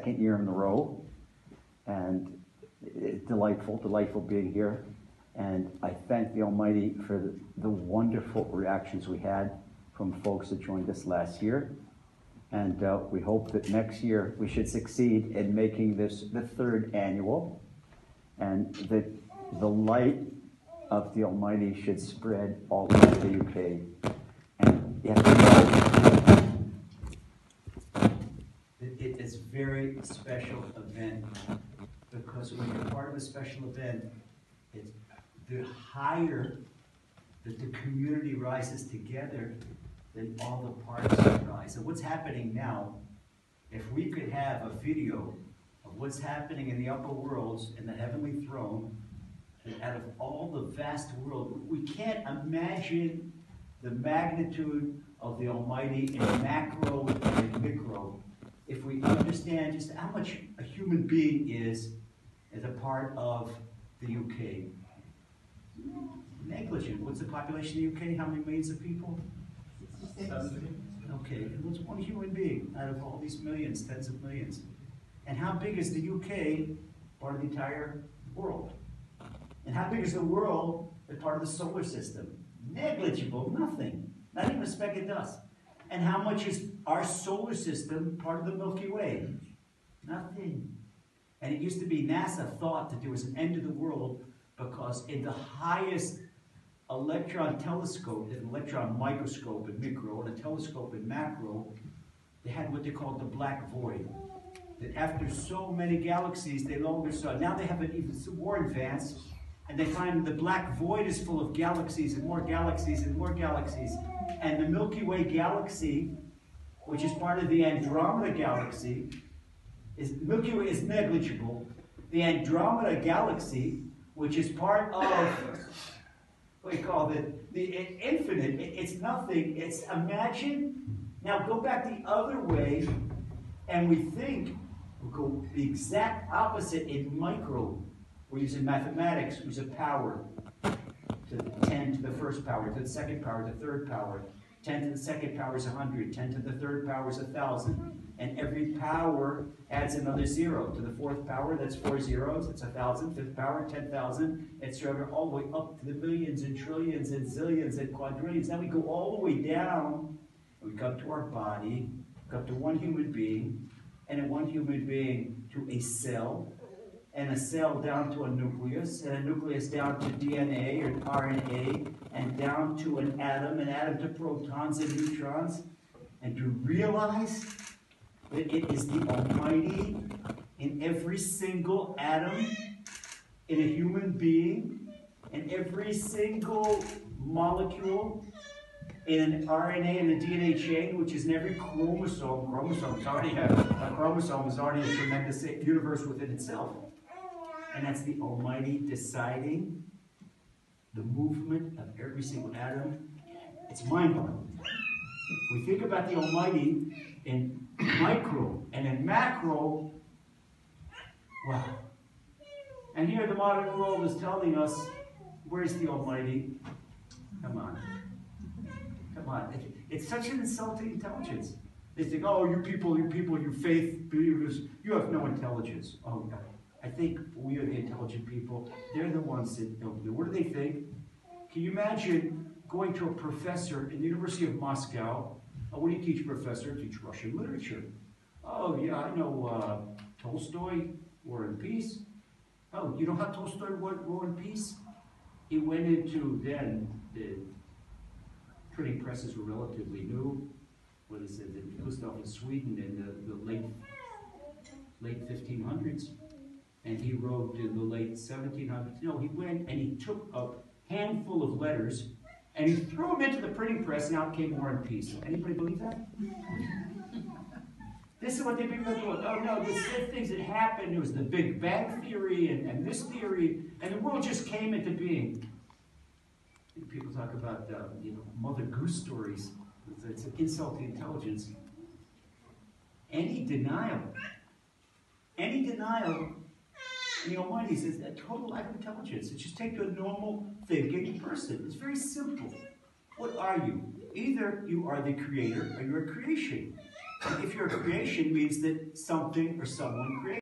second year in a row, and it's delightful being here. And I thank the Almighty for the wonderful reactions we had from folks that joined us last year. And we hope that next year we should succeed in making this the third annual, and that the light of the Almighty should spread all over the UK. And you have to know it is a very special event, because when you're part of a special event, it's the higher that the community rises together, then all the parts rise. And what's happening now, if we could have a video of what's happening in the upper worlds in the heavenly throne, and out of all the vast world, we can't imagine the magnitude of the Almighty in macro and in micro if we understand just how much a human being is as a part of the UK. Negligent. What's the population of the UK? How many millions of people? 70. Okay, and what's one human being out of all these millions, tens of millions? And how big is the UK part of the entire world? And how big is the world as part of the solar system? Negligible, nothing. Not even a speck of dust. And how much is our solar system part of the Milky Way? Nothing. And it used to be NASA thought that there was an end of the world because in the highest electron telescope, an electron microscope in micro, and a telescope in macro, they had what they called the black void. That after so many galaxies, they no longer saw. Now they have an even more advanced, and they find the black void is full of galaxies and more galaxies and more galaxies. And the Milky Way galaxy, which is part of the Andromeda galaxy, Milky Way is negligible. The Andromeda galaxy, which is part of what do you call it? The infinite. It's nothing. It's imagine. Now go back the other way, and we think we'll go the exact opposite in micro. We're using mathematics. We use a power to 10 to the first power, to the second power, the third power. 10 to the second power is 100. 10 to the third power is 1,000. And every power adds another zero. To the fourth power, that's 4 zeros. It's 1,000. Fifth power, 10,000. Etc. All the way up to the millions and trillions and zillions and quadrillions. Now we go all the way down. And we come to our body. Come to one human being. And in one human being to a cell. And a cell down to a nucleus, and a nucleus down to DNA or RNA, and down to an atom to protons and neutrons, and to realize that it is the Almighty in every single atom, in a human being, in every single molecule, in an RNA and a DNA chain, which is in every chromosome. A chromosome is already a tremendous universe within itself. And that's the Almighty deciding the movement of every single atom. It's mind-boggling. We think about the Almighty in micro and in macro. Wow. And here the modern world is telling us, where's the Almighty? Come on. Come on. It's such an insulting intelligence. They think, oh, you people, you faith believers, you have no intelligence. Oh, God. I think we are the intelligent people. They're the ones that don't know. What do they think? Can you imagine going to a professor in the University of Moscow? Oh, what do you teach, professor? I teach Russian literature. Oh, yeah, I know Tolstoy, War and Peace. Oh, you know how Tolstoy wrote War and Peace? He went into then, the printing presses were relatively new. What is it? The Gustav in Sweden in the late 1500s. And he wrote in the late 1700s. No, he went and he took a handful of letters and he threw them into the printing press, and out came War and Peace. Anybody believe that? This is what they believe. Oh no, there's things that happened. There was the Big Bang Theory and this theory, and the world just came into being. People talk about Mother Goose stories. It's an insult to intelligence. Any denial. The Almighty says a total lack of intelligence. It's just take a normal thinking person. It's very simple. What are you? Either you are the creator or you're a creation. If you're a creation, means that something or someone created.